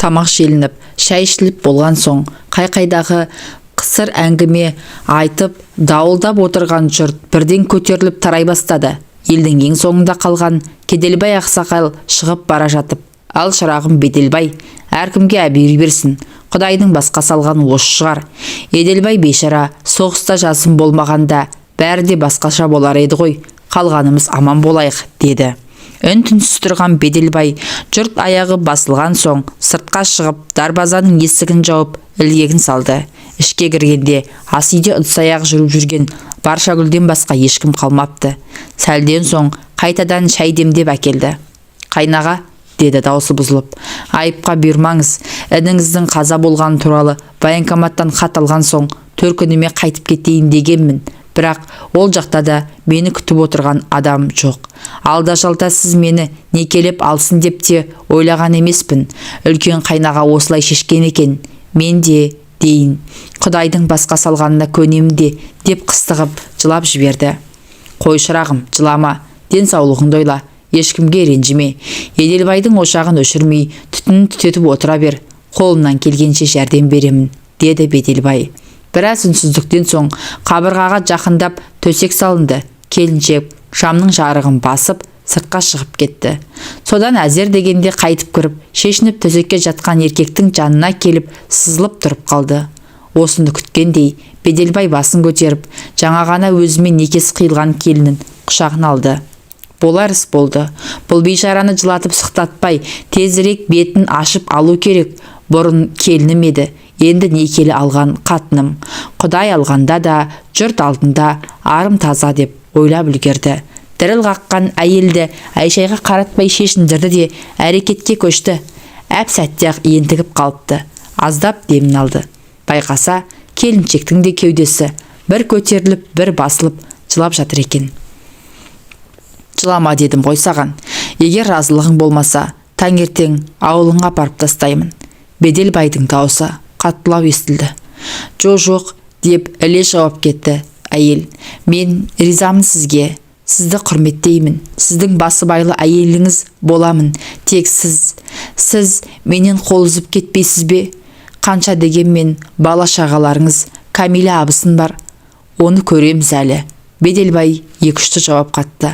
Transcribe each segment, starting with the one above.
Тамақ желініп, шай ішіліп болған соң, қай-қайдағы қысыр әңгіме айтып, дауылдап отырған жұрт бірден көтеріліп тарай бастады. Елдің ең соңында қалған Кеделбай ақсақал шығып бара жатып: «Ал шырағым Беделбай, әркімге әбүйір берсін. Құдайдың басқа салған осы шығар. Еделбай бейшара соғыста жасым болмағанда бәрі де басқаша болар еді ғой. Қалғанымыз аман болайық», деді. Үн-түнсіз тұрған Беделбай жұрт аяғы басылған соң сыртқа шығып, дарбазаның есігін жауып, ілгегін салды. Ішке кіргенде ас үйде ыдыс-аяқ жүріп жүрген Баршагүлден басқа ешкім қалмапты. Сәлден соң қайтадан шай демдеп әкелді. «Қайнаға», деді даусы бұзылып, «айыпқа бұйырмаңыз. Ініңіздің қаза болғаны туралы военкоматтан хат алған соң төркініме қайтып кетейін дегенмін. Бірақ ол жақта да мені күтіп отырған адам жоқ. Алда-жалда сіз мені некелеп алсын деп те ойлаған емеспін. Үлкен қайнаға осылай шешкен екен. Мен де дейін, Құдайдың басқа салғанына көнемін де», деп қыстығып жылап жіберді. «Қой шырағым, жылама, денсаулығыңды ойла, ешкімге ренжіме. Еделбайдың ошағын өшірмей, түтінін түтетіп отыра бер. Қолымнан келгенше жәрдем беремін», деді Беделбай. Біраз үнсіздіктен соң қабырғаға жақындап төсек салынды. Келіншек шамның жарығын басып сыртқа шығып кетті. Содан әзер дегенде қайтып кіріп, шешініп төсекке жатқан еркектің жанына келіп сызылып тұрып қалды. Осыны күткендей, Беделбай басын көтеріп, жаңа ғана өзімен некесі қиылған келінін құшағына алды. Болар іс болды. Бұл бейшараны жылатып сықтатпай, тезірек бетін ашып алу керек. Бұрын келінім еді, енді некелі алған қатыным. Құдай алғанда да, жұрт алдында арым таза деп ойлап үлгерді. Діріл қаққан әйелді Айшайға қаратпай шешіндірді де әрекетке көшті. Әп сәтте-ақ ентігіп қалыпты. Аздап демін алды. Байқаса, келіншектің де кеудесі бір көтеріліп, бір басылып жылап жатыр екен. «Жылама дедім ғой саған. Егер разылығың болмаса, таңертең ауылыңа апарып тастаймын». Беделбайдың даусы қатқылау естілді. «Жоқ», деп іле жауап кетті әйел. «Мен ризамын сізге. Сізді құрметтеймін. Сіздің басыбайлы әйеліңіз боламын. Тек сіз менен қол үзіп кетпейсіз бе? Қанша дегенмен бала шағаларыңыз, Камила абысын бар. Оны көреміз әлі». Беделбай екішті жауап қатты.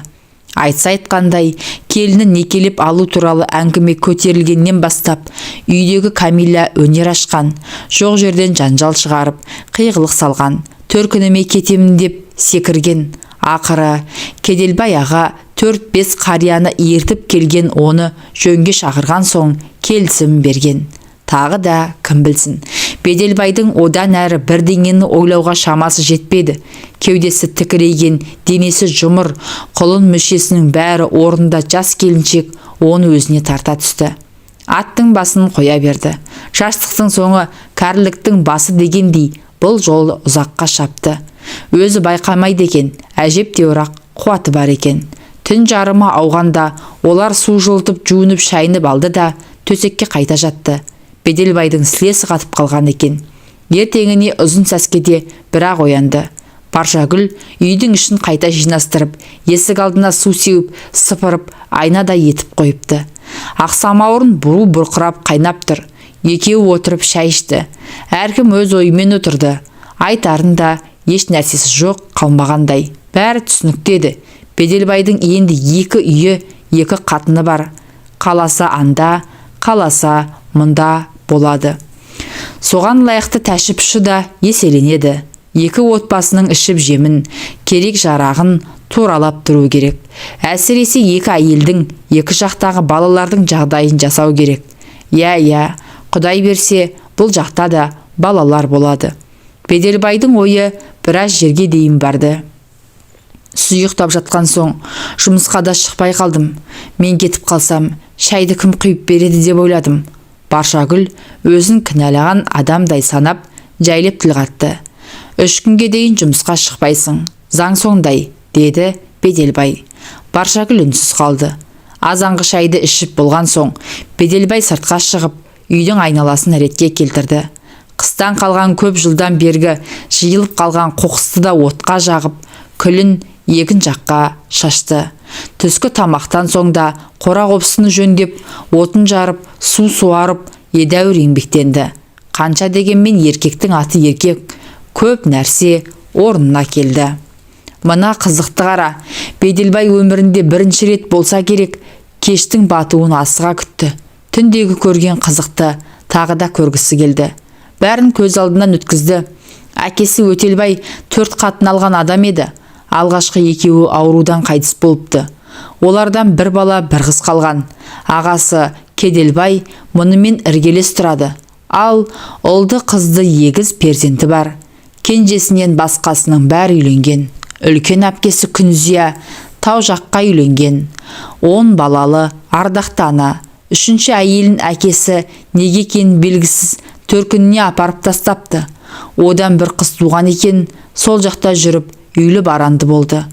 Айтса айтқандай, келінін некелеп алу туралы әңгіме көтерілгеннен бастап, үйдегі Камила өнер ашқан, жоқ жерден жанжал шығарып, қиғылық салған, төркініме кетемін деп секірген. Ақыры Кеделбай аға 4-5 қарияны ертіп келген, оны жөнге шақырған соң келісім берген. Тағы да кім білсін, Беделбайдың одан әрі бірдеңені ойлауға шамасы жетпеді. Кеудесі тікірейген, денесі жұмыр, құлын мүшесінің бәрі орында. Жас келіншек оны өзіне тарта түсті. Аттың басын қоя берді. Жастықтың соңы кәріліктің басы дегендей, бұл жолы ұзаққа шапты. Өзі байқамайды екен, әжептеуір қуаты бар екен. Түн жарымы ауғанда олар су жылытып, жуынып, шайынып алды да төсекке қайта жатты. Беделбайдың сілесі қатып қалған екен. Ертеңіне ұзын сәскеде бірақ оянды. Баршагүл үйдің ішін қайта жинастырып, есік алдына су сеуіп, сыпырып, айнадай етіп қойыпты. Ақсамауырын бурыл бұрқырап қайнап тұр. Екеуі отырып шай ішті. Әркім өз ойымен отырды. Айтарын да еш нәрсесі жоқ қалмағандай. Бәрі түсінікті еді. Беделбайдың енді 2 үйі, 2 қатыны бар. Қаласа анда, қаласа мұнда болады. Соған лайықты тәшіпші да еселенеді. 2 отбасының ішіп жемін, керек жарағын туралап тұру керек. Әсіресе 2 әйелдің, 2 жақтағы балалардың жағдайын жасау керек. Иә, Құдай берсе, бұл жақта да балалар болады. Беделбайдың ойы біраз жерге дейін барды. Сұйықтап жатқан соң, жұмысқа да шықпай қалдым. Мен кетіп қалсам, шайды кім құйып береді деп ойладым. Баршагүл өзін кінәлаған адамдай санап, жайлеп тіл қатты. 3 күнге дейін жұмысқа шықпайсың, заң сондай, деді Беделбай. Баршагүл үнсіз қалды. Азанғы шайды ішіп болған соң, Беделбай сыртқа шығып, үйдің айналасын ретке келтірді. Қыстан қалған көп жылдан бергі жиылып қалған қоқысты да отқа жағып, күлін егін жаққа шашты. Түскі тамақтан соң да қора қопсыны жөндеп, отын жарып, су суарып, едәуір еңбектенді. Қанша дегенмен еркектің аты еркек, көп нәрсе орнына келді. Мына қызықты қара, Беделбай өмірінде бірінші рет болса керек, кештің батуын асыға күтті. Түндегі көрген қызықты тағы да көргісі келді. Бәрін көз алдынан өткізді. Әкесі Өтелбай 4 қатын алған адам еді. Алғашқы екеуі аурудан қайтыс болыпты. Олардан бір бала бір қыз қалған. Ағасы Кеделбай мұнымен іргелес тұрады. Ал ұлды қызды егіз перзенті бар. Кенжесінен басқасының бәрі үйленген. Үлкен әпкесі Күнзия тау жаққа үйленген. 10 балалы ардақты ана. 3-ші әйелін әкесі неге екенін белгісіз төркініне апарып тастапты. Одан бір қыз туған екен, сол жақта жүріп үйлі баранды болды.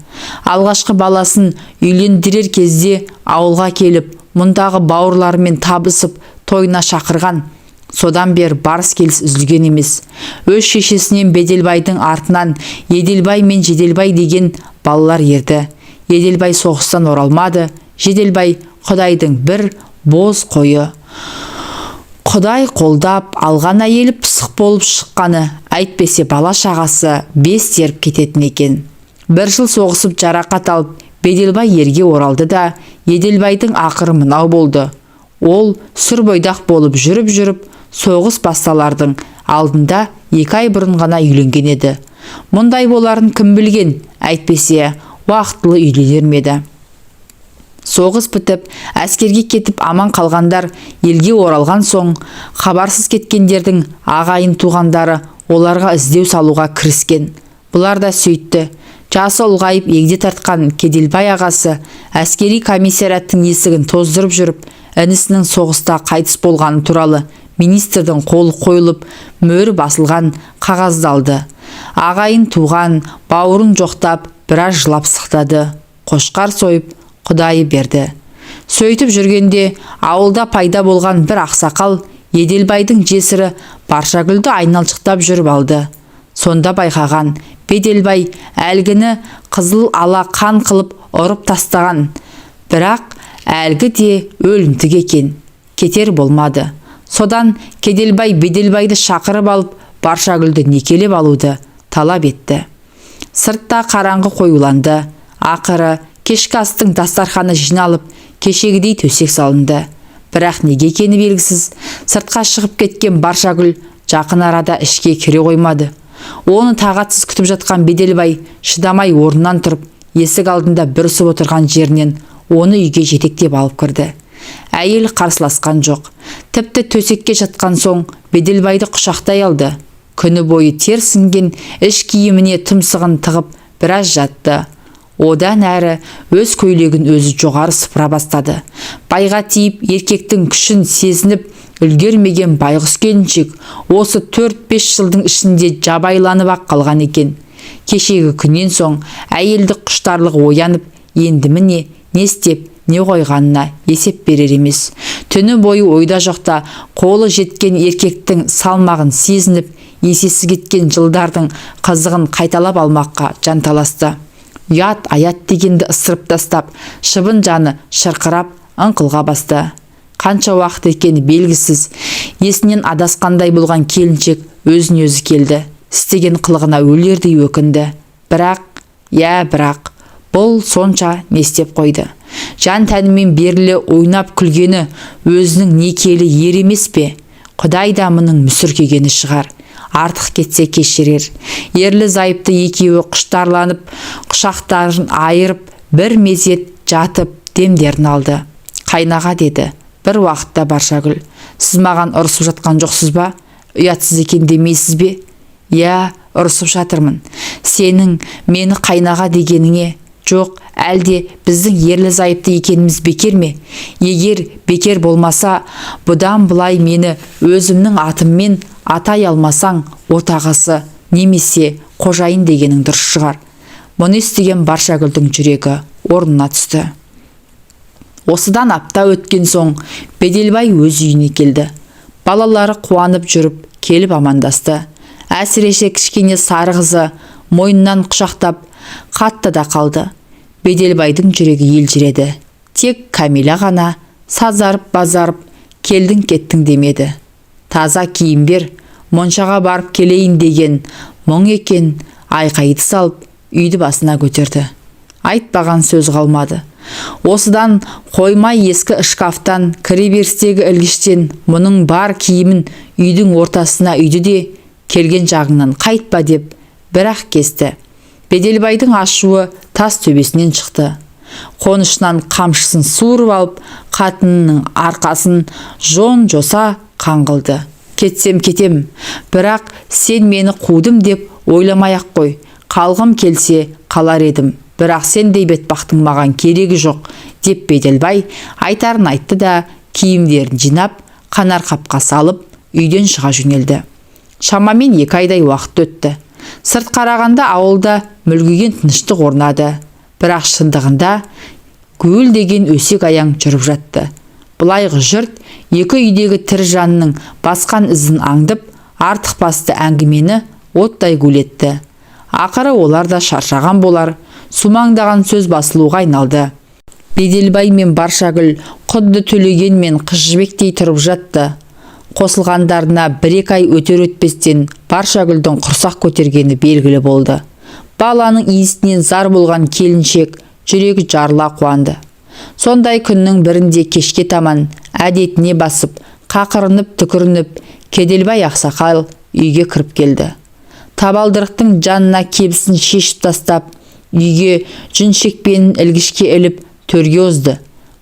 Алғашқы баласын үйлендірер кезде ауылға келіп, мұндағы бауырларымен табысып тойына шақырған. Содан бер барыс келіс үзілген емес. Өз шешесінен Беделбайдың артынан Еделбай мен Жеделбай деген балалар ерді. Еделбай соғыстан оралмады. Жеделбай Құдайдың бір боз қойы. Құдай қолдап алған әйелі пысық болып шыққаны, әйтпесе бала шағасы 5 теріп кететін екен. 1 жыл соғысып жарақат алып, Беделбай ерге оралды да, Еделбайдың ақыры мынау болды. Ол сүр бойдақ болып жүріп, соғыс басталардың алдында 2 ай бұрын ғана үйленген еді. Мұндай боларын кім білген, әйтпесе уақытылы үйленер ме еді. Соғыс бітіп, әскерге кетіп аман қалғандар елге оралған соң, хабарсыз кеткендердің ағайын туғандары оларға іздеу салуға кіріскен. Бұлар да сөйтті. Жасы ұлғайып егде тартқан Кеделбай ағасы әскери комиссараттың есігін тоздырып жүріп, інісінің соғыста қайтыс болғаны туралы министрдің қолы қойылып, мөрі басылған қағазды алды. Ағайын туған, бауырын жоқтап, біраз жылап сықтады. Қошқар сойып, Құдайы берді. Сөйтіп жүргенде ауылда пайда болған бір ақсақал Еделбайдың жесірі Баршагүлді айналшықтап жүріп алды. Сонда байқаған Беделбай әлгіні қызыл ала қан қылып ұрып тастаған. Бірақ әлгі де өлімтік екен. Кетер болмады. Содан Кеделбай Беделбайды шақырып алып Баршагүлді некелеп алуды талап етті. Сыртта қараңғы қоюланды. Ақыры кешкі астың дастарханы жиналып, кешегідей төсек салынды. Бірақ неге екені белгісіз, сыртқа шығып кеткен Баршагүл жақын арада ішке кіре қоймады. Оны тағатсыз күтіп жатқан Беделбай шыдамай орнынан тұрып, есік алдында бүрісіп отырған жерінен оны үйге жетектеп алып кірді. Әйел қарсыласқан жоқ. Тіпті төсекке жатқан соң Беделбайды құшақтай алды. Күні бойы тер сіңген іш киіміне тұмсығын тығып біраз жатты. Одан әрі өз көйлегін өзі жоғары сыпыра бастады. Байға тиіп еркектің күшін сезініп үлгермеген байғұс келіншек осы 4-5 жылдың ішінде жабайланып-ақ қалған екен. Кешегі күннен соң әйелді құштарлығы оянып, енді міне не істеп, не қойғанына есеп берер емес. Түні бойы ойда жоқта қолы жеткен еркектің салмағын сезініп, есесі кеткен жылдардың қызығын қайталап алмаққа жанталасты. Ят аят дегенді ысырып тастап, шыбын жаны шырқырап ыңқылға басты. Қанша уақыт екені белгісіз, есінен адасқандай болған келіншек өзін өзі келді. Істеген қылығына өлердей өкінді. Бірақ, бұл сонша не істеп қойды. Жан тәнімен берілі ойнап күлгені өзінің некелі ер емес пе? Құдай да мұның мүсіркегені шығар. Артық кетсе кешірер. Ерлі зайыпты екеуі құштарланып, құшақтарын айырып, бір мезет жатып демдерін алды. Қайнаға деді бір уақытта Баршагүл. Сіз маған ұрысып жатқан жоқсыз ба? Ұятсыз екен демейсіз бе? Я, ұрысып жатырмын. Сенің мені қайнаға дегеніңе? Жоқ, әлде біздің ерлі зайыпты екеніміз бекер ме? Егер бекер болмаса, бұдан бұлай мені өзімнің атыммен атай алмасаң, отағасы немесе қожайын дегенің дұрыс шығар. Мұны естіген Баршагүлдің жүрегі орнына түсті. Осыдан апта өткен соң Беделбай өз үйіне келді. Балалары қуанып жүріп, келіп амандасты. Әсіресе кішкене сары қызы мойнынан құшақтап, қатты да қалды. Беделбайдың жүрегі елжіреді. Тек Камила ғана сазарып-базарып келдің кеттің демеді. таза киім бер, моншаға барып келейін деген мұң екен. Айқайды салып үйді басына көтерді. Айтпаған сөз қалмады. Осыдан қоймай ескі шкафтан, кіреберістегі ілгіштен мұның бар киімін үйдің ортасына үйді де келген жағыңнан қайтпа деп бір-ақ кесті. Беделбайдың ашуы тас төбесінен шықты. Қонышынан қамшысын суырып алып, қатынының арқасын жон-жоса қаңғылды. Кетсем кетем, бірақ сен мені қудым деп ойламай-ақ қой. Қалғым келсе қалар едім, бірақ сендей бетбақтың маған керегі жоқ деп Беделбай айтарын айтты да киімдерін жинап, қанар қапқа салып, үйден шыға жөнелді. Шамамен 2 айдай уақыт өтті. Сырт қарағанда ауылда мүлгіген тыныштық орнады. Бірақ шындығында гүл деген өсек аяң жүріп жатты. Бұлайғы жұрт екі үйдегі тірі жанның басқан ізін аңдып, артық басты әңгімені оттай гулетті. Ақыры олар да шаршаған болар, сумаңдаған сөз басылуға айналды. Беделбай мен Баршагүл құдды Төлеген мен Қыз Жібектей тұрып жатты. Қосылғандарына 1-2 ай өтер-өтпестен Баршагүлдің құрсақ көтергені белгілі болды. Баланың иісінен зар болған келіншек жүрегі жарыла қуанды. Сондай күннің бірінде кешке таман әдетіне басып, қақырынып түкірініп, Кеделбай ақсақал үйге кіріп келді. Табалдырықтың жанына кебісін шешіп тастап, үйге жүн шекпенін ілгішке іліп төрге озды.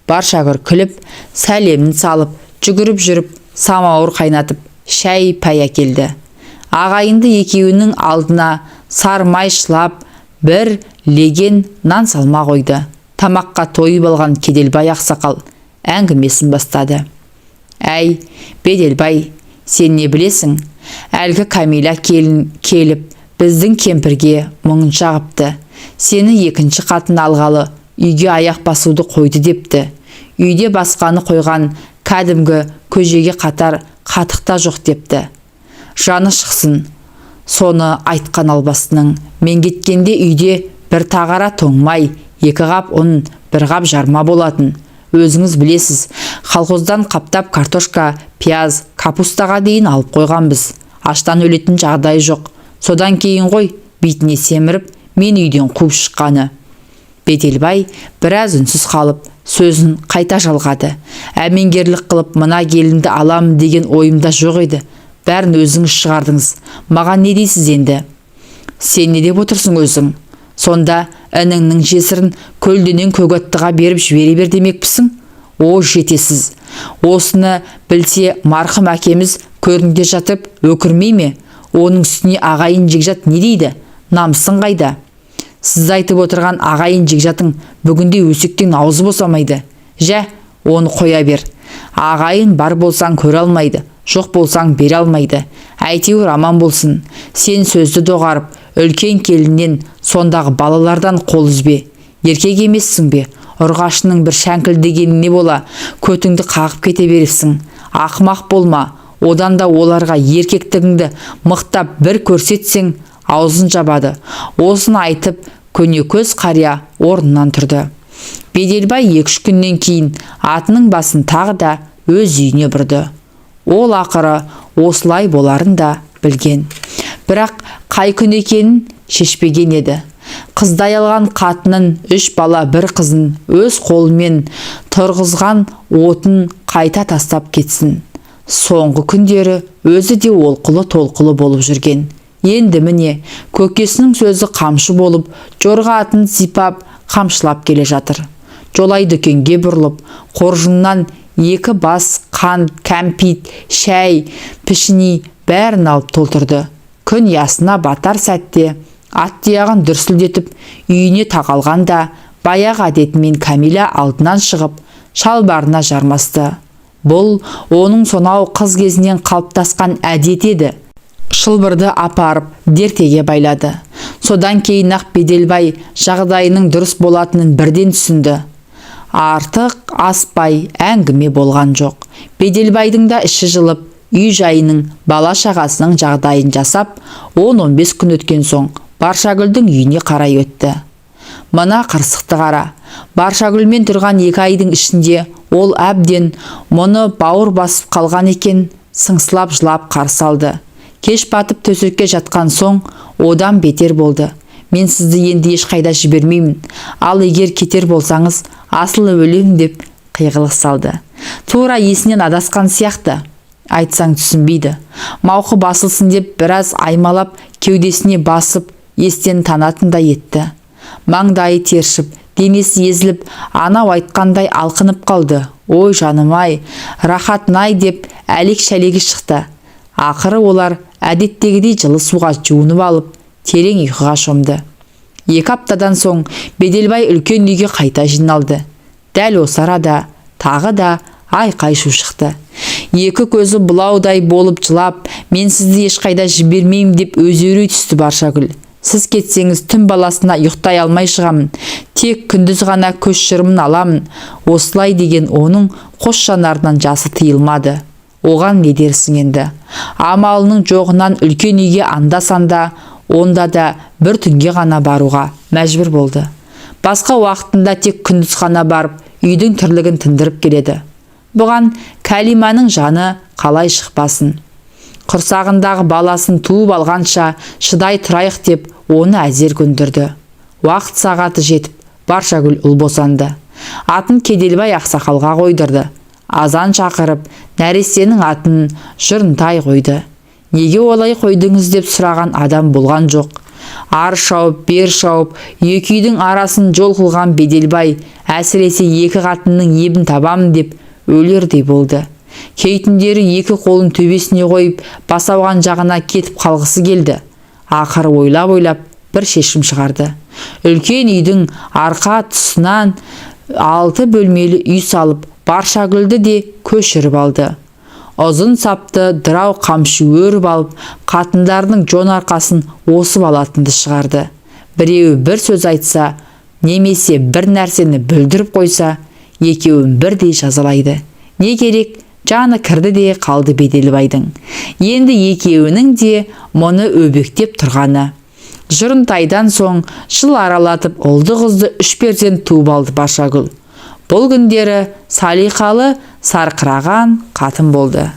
Баршагүл күліп, сәлемін салып, жүгіріп жүріп, самауыр қайнатып, шәй пәй әкелді. Ағайынды екеуінің алдына сармай шылап, бір леген нан салма қойды. Тамаққа тойып алған Кеделбай ақсақал әңгімесін бастады. Әй, Беделбай, сен не білесің? Әлгі Камила келіп, біздің кемпірге мұңын шағыпты. Сені 2-ші қатын алғалы, үйге аяқ басуды қойды депті. Үйде басқаны қойған кәдімгі көжеге қатар қатықта жоқ депті. Жаны шықсын. Соны айтқан албасының, мен кеткенде үйде бір тағара тоңмай, 2 қап ұн, 1 қап жарма болатын. Өзіңіз білесіз, колхоздан қаптап картошка, пияз, капустаға дейін алып қойғанбыз. Аштан өлетін жағдай жоқ. Содан кейін ғой, бетіне семіріп, мен үйден қуып шыққаны. Беделбай біраз үнсіз қалып, сөзін қайта жалғады. Әмеңгерлік қылып мына келінді аламын деген ойымда жоқ еді. Бәрін өзіңіз шығардыңыз. Маған не дейсіз енді? Сен не деп отырсың өзің? Сонда ініңнің жесірін көлденен көгаттыға беріп жібере бер демекпісің? О, жетесіз. Осыны білсе марқым әкеміз көрінде жатып өкірмей ме? Оның үстіне ағайын жекжат не дейді? Намысын қайда? Сіз айтып отырған ағайын жекжатың бүгінде өсектен аузы босамайды. Жә, оны қоя бер. Ағайын бар болсаң көре алмайды, жоқ болсаң бере алмайды. Әйтеуір аман болсын. Сен сөзді доғарып, үлкен келіннен сондағы балалардан қол үзбе. Еркек емессің бе? Ұрғашының бір шәңкілдегеніне бола, көтіңді қағып кете бересің. Ақымақ болма. Одан да оларға еркектігіңді мықтап бір көрсетсең, аузын жабады. Осыны айтып, көнекөз қария орнынан тұрды. Беделбай 2-3 күннен кейін атының басын тағы да өз үйіне бұрды. Ол ақыры осылай боларын да білген. Бірақ қай күн екенін шешпеген еді. Қыздай алған қатынын 3 бала 1 қызын өз қолымен тұрғызған отын қайта тастап кетсін. Соңғы күндері өзі де олқылы толқылы болып жүрген. Енді міне көкесінің сөзі қамшы болып, жорға атын сипап, қамшылап келе жатыр. Жолай дүкенге бұрылып, қоржыннан 2 бас қант, кәмпит, шәй, пішіни бәрін алып толтырды. Күн ясына батар сәтте ат тұяғын дүрсілдетіп үйіне тақалғанда, баяғы әдетімен Камила алдынан шығып, шалбарына жармасты. Бұл оның сонау қыз кезінен қалыптасқан әдет еді. Шылбырды апарып дертеге байлады. Содан кейін ақ Беделбай жағдайының дұрыс болатынын бірден түсінді. Артық аспай әңгіме болған жоқ. Беделбайдың да іші жылып, үй жайының, бала шағасының жағдайын жасап, 10-15 күн өткен соң Баршагүлдің үйіне қарай өтті. Мына қырсықты қара. Баршагүлмен тұрған 2 айдың ішінде ол әбден мұны бауыр басып қалған екен. сыңсылап жылап қарсы алды. Кеш батып төсекке жатқан соң одан бетер болды. Мен сізді енді ешқайда жібермеймін. Ал егер кетер болсаңыз, асыл өлем деп қиғылық салды. Тура есінен адасқан сияқты. Айтсаң түсінбейді. Мауқы басылсын деп біраз аймалап кеудесіне басып естен танатындай етті. Маңдайы тершіп, денесі езіліп, анау айтқандай алқынып қалды. Ой жаным-ай, рахат-най деп әлек-шәлегі шықты. Ақыры олар әдеттегідей жылы суға жуынып алып, терең ұйқыға шомды. 2 аптадан соң Беделбай үлкен үйге қайта жиналды. Дәл осы арада тағы да айқай шу шықты. Екі көзі бұлаудай болып жылап, мен сізді ешқайда жібермеймін деп өзеурей түсті Баршагүл. Сіз кетсеңіз түн баласына ұйықтай алмай шығамын. Тек күндіз ғана көз шырымын аламын. Осылай деген оның қос жанарынан жасы тыйылмады. Оған не дерсің енді? Амалының жоғынан үлкен үйге анда-санда, онда да бір түнге ғана баруға мәжбүр болды. Басқа уақытында тек күндіз ғана барып, үйдің тірлігін тындырып келеді. Бұған Кәлиманың жаны қалай шықпасын. Құрсағындағы баласын туып алғанша шыдай тұрайық деп оны әзер көндірді. Уақыт сағаты жетіп, Баршагүл ұл босанды. Атын Кеделбай ақсақалға қойдырды. Азан шақырып, нәрестенің атын Жұрынтай қойды. Неге олай қойдыңыз деп сұраған адам болған жоқ. Ар шауып, бер шауып, екі үйдің арасын жол қылған Беделбай әсіресе екі қатынның ебін табамын деп өлердей болды. Кей түндері екі қолын төбесіне қойып, басауған жағына кетіп қалғысы келді. Ақыры ойлап бір шешім шығарды. Үлкен үйдің арқа тұсынан 6 бөлмелі үй салып, Баршагүлді де көшіріп алды. Ұзын сапты дырау қамшы өріп алып, қатындардың жон арқасын осып алатынды шығарды. Біреуі бір сөз айтса, немесе бір нәрсені бүлдіріп қойса, екеуін бірдей жазалайды. Не керек? Жаны кірді де қалды Беделбайдың. Енді екеуінің де мұны өбектеп тұрғаны. Жұрынтайдан соң жыл аралатып ұлды қызды 3 перзент туып алды Баршагүл. Бұл күндері салиқалы, сарқыраған қатын болды.